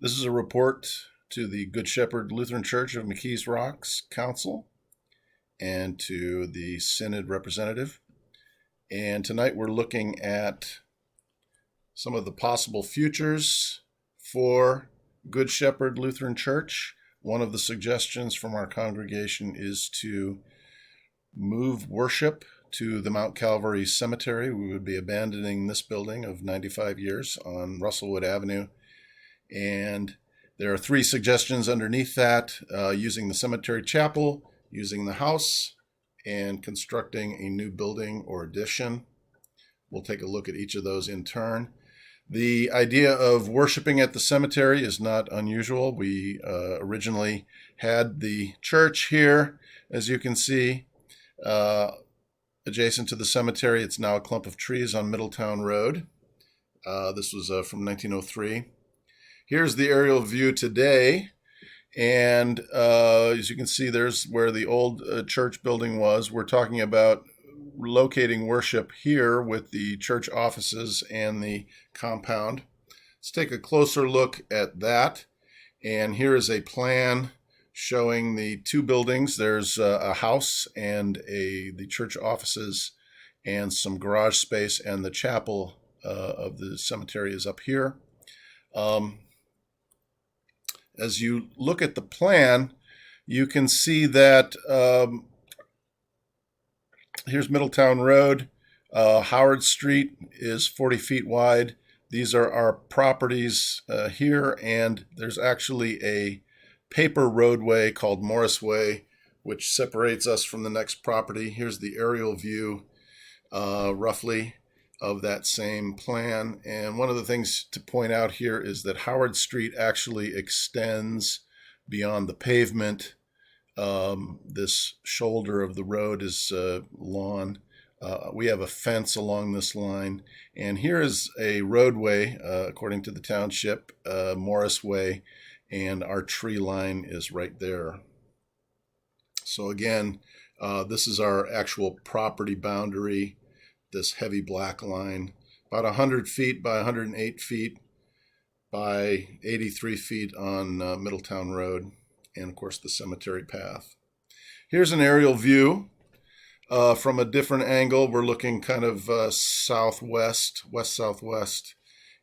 This is a report to the Good Shepherd Lutheran Church of McKees Rocks Council and to the Synod representative. And tonight we're looking at some of the possible futures for Good Shepherd Lutheran Church. One of the suggestions from our congregation is to move worship to the Mount Calvary Cemetery. We would be abandoning this building of 95 years on Russellwood Avenue. And there are three suggestions underneath that, using the cemetery chapel, using the house, and constructing a new building or addition. We'll take a look at each of those in turn. The idea of worshiping at the cemetery is not unusual. We originally had the church here, as you can see, adjacent to the cemetery. It's now a clump of trees on Middletown Road. This was from 1903. Here's the aerial view today, and as you can see, there's where the old church building was. We're talking about locating worship here with the church offices and the compound. Let's take a closer look at that, and here is a plan showing the two buildings. There's a house and the church offices and some garage space, and the chapel of the cemetery is up here. As you look at the plan, you can see that here's Middletown Road. Howard Street is 40 feet wide. These are our properties here, and there's actually a paper roadway called Morris Way, which separates us from the next property. Here's the aerial view, roughly, of that same plan. And one of the things to point out here is that Howard Street actually extends beyond the pavement. This shoulder of the road is lawn. We have a fence along this line. And here is a roadway, according to the township, Morris Way, and our tree line is right there. So again, this is our actual property boundary, this heavy black line, about 100 feet by 108 feet by 83 feet on Middletown Road, and of course the cemetery path. Here's an aerial view from a different angle. We're looking kind of southwest, west-southwest,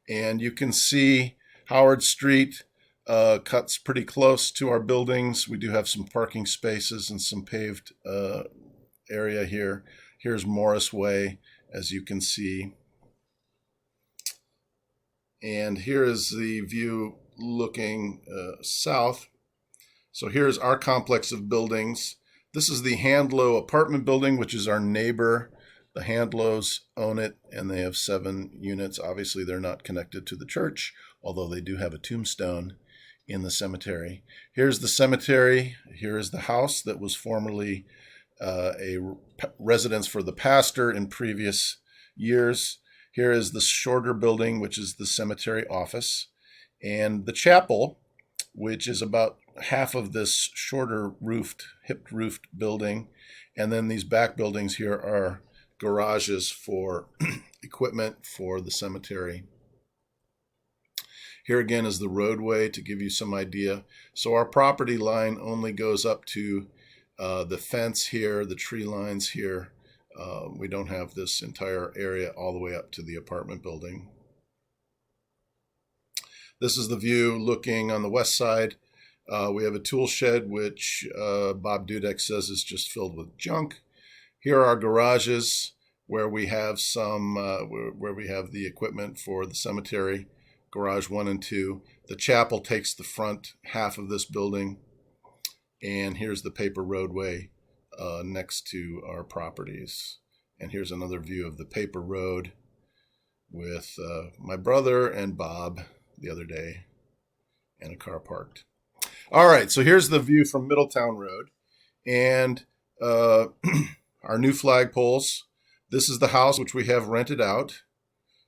and you can see Howard Street cuts pretty close to our buildings. We do have some parking spaces and some paved area here. Here's Morris Way, as you can see. And here is the view looking south. So here's our complex of buildings. This is the Handlow apartment building, which is our neighbor. The Handlows own it, and they have 7 units. Obviously, they're not connected to the church, although they do have a tombstone in the cemetery. Here's the cemetery. Here is the house that was formerly a residence for the pastor in previous years. Here is the shorter building, which is the cemetery office, and the chapel, which is about half of this shorter hipped roofed building. And then these back buildings here are garages for equipment for the cemetery. Here again is the roadway to give you some idea. So our property line only goes up to the fence here, the tree lines here. We don't have this entire area all the way up to the apartment building. This is the view looking on the west side. We have a tool shed, which Bob Dudek says is just filled with junk. Here are our garages where we have where we have the equipment for the cemetery, garage 1 and 2. The chapel takes the front half of this building. And here's the paper roadway next to our properties. And here's another view of the paper road with my brother and Bob the other day, and a car parked. All right, so here's the view from Middletown Road, and our new flagpoles. This is the house which we have rented out.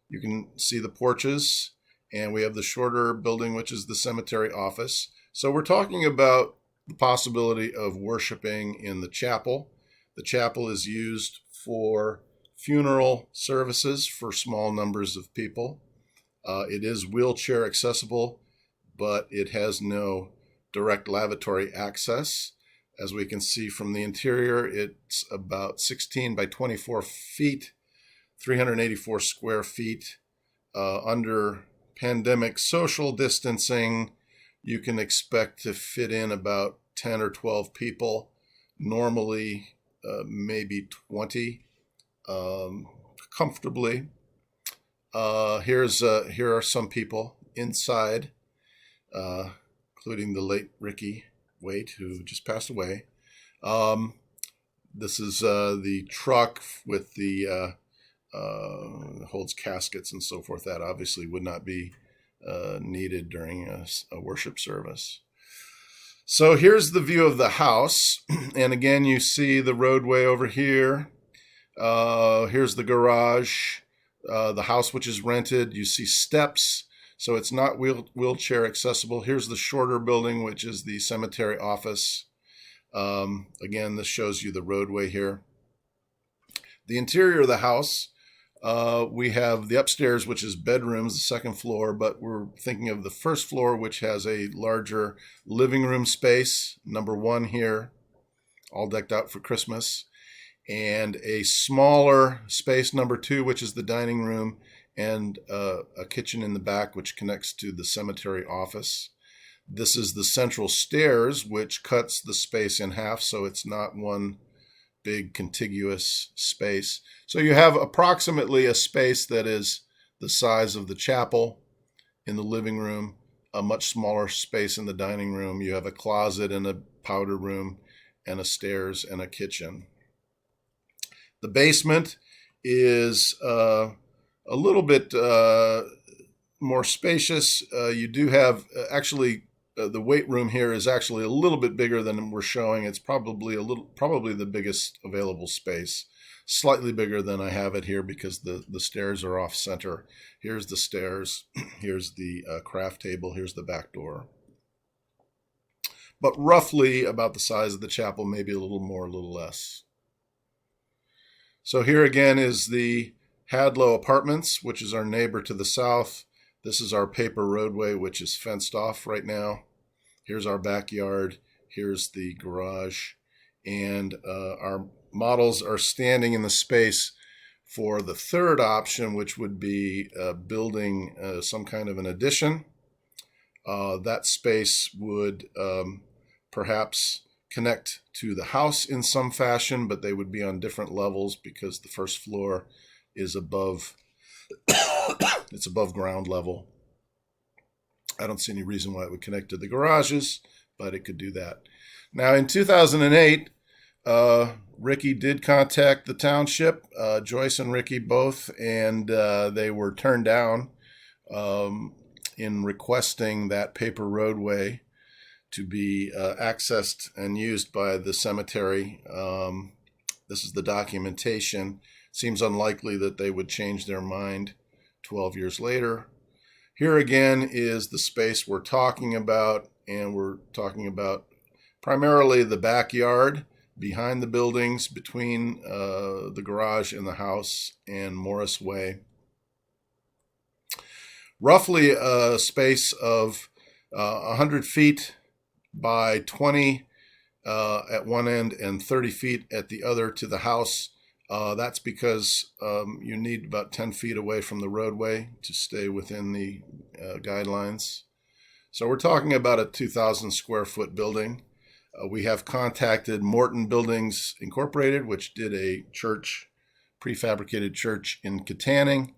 You can see the porches, and we have the shorter building, which is the cemetery office. So we're talking about the possibility of worshiping in the chapel. The chapel is used for funeral services for small numbers of people. It is wheelchair accessible. but it has no direct lavatory access. As we can see from the interior, it's about 16 by 24 feet, 384 square feet. Under pandemic social distancing, you can expect to fit in about 10 or 12 people, normally maybe 20 comfortably. Here are some people inside, including the late Ricky Waite, who just passed away. This is the truck with the holds caskets and so forth. That obviously would not be needed during a worship service. So here's the view of the house. And again, you see the roadway over here. Here's the garage, the house which is rented. You see steps, so it's not wheelchair accessible. Here's the shorter building, which is the cemetery office. Again, this shows you the roadway here. The interior of the house, we have the upstairs, which is bedrooms, the second floor, but we're thinking of the first floor, which has a larger living room space, number 1 here, all decked out for Christmas, and a smaller space, number 2, which is the dining room, and a kitchen in the back, which connects to the cemetery office. This is the central stairs, which cuts the space in half, so it's not one big contiguous space. So you have approximately a space that is the size of the chapel in the living room, a much smaller space in the dining room. You have a closet and a powder room and a stairs and a kitchen. The basement is a little bit more spacious. You do have the weight room here is actually a little bit bigger than we're showing. It's probably the biggest available space, slightly bigger than I have it here because the stairs are off center. Here's the stairs. Here's the craft table. Here's the back door. But roughly about the size of the chapel, maybe a little more, a little less. So here again is the Hadlow Apartments, which is our neighbor to the south. This is our paper roadway, which is fenced off right now. Here's our backyard. Here's the garage. And our models are standing in the space for the third option, which would be building some kind of an addition. That space would perhaps connect to the house in some fashion, but they would be on different levels because the first floor is above it's above ground level. I don't see any reason why it would connect to the garages, but it could do that. Now, in 2008, Ricky did contact the township, Joyce and Ricky both, and they were turned down in requesting that paper roadway to be accessed and used by the cemetery. This is the documentation. Seems unlikely that they would change their mind 12 years later. Here again is the space we're talking about, and we're talking about primarily the backyard behind the buildings between the garage and the house and Morris Way. Roughly a space of 100 feet by 20 at one end and 30 feet at the other to the house. That's because you need about 10 feet away from the roadway to stay within the guidelines. So we're talking about a 2,000 square foot building. We have contacted Morton Buildings Incorporated, which did a church, prefabricated church in Katanning,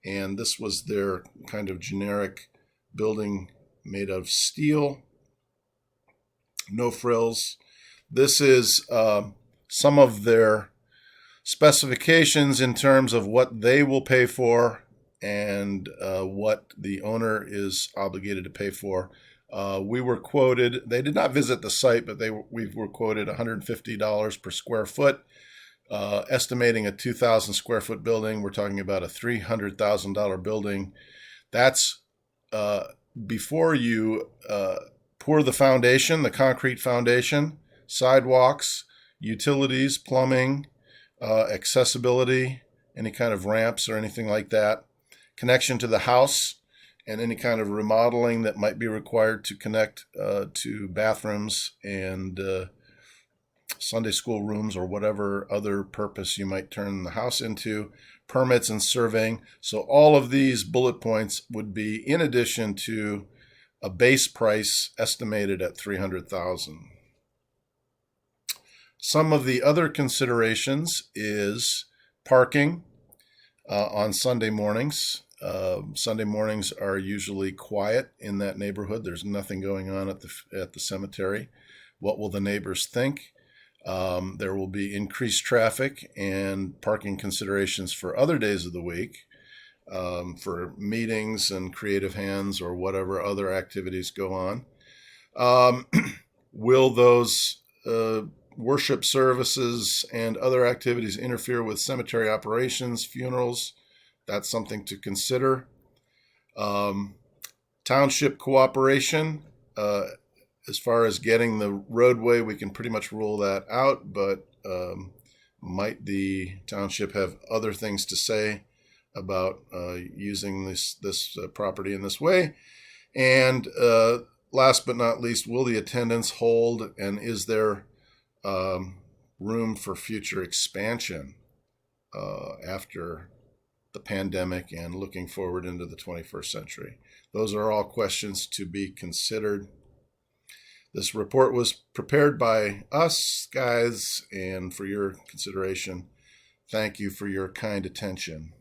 and this was their kind of generic building made of steel, no frills. This is some of their specifications in terms of what they will pay for and what the owner is obligated to pay for. We were quoted, they did not visit the site, but we were quoted $150 per square foot. Estimating a 2,000 square foot building, we're talking about a $300,000 building. That's before you pour the foundation, the concrete foundation, sidewalks, utilities, plumbing, accessibility, any kind of ramps or anything like that, connection to the house, and any kind of remodeling that might be required to connect to bathrooms and Sunday school rooms or whatever other purpose you might turn the house into, permits and surveying. So all of these bullet points would be in addition to a base price estimated at $300,000. Some of the other considerations is parking on Sunday mornings. Sunday mornings are usually quiet in that neighborhood. There's nothing going on at the cemetery. What will the neighbors think? There will be increased traffic and parking considerations for other days of the week, for meetings and creative hands or whatever other activities go on. Will those worship services and other activities interfere with cemetery operations, funerals? That's something to consider. Township cooperation. As far as getting the roadway, we can pretty much rule that out, but might the township have other things to say about using this property in this way? And last but not least, will the attendance hold, and is there room for future expansion after the pandemic and looking forward into the 21st century? Those are all questions to be considered. This report was prepared by us guys, and for your consideration, thank you for your kind attention.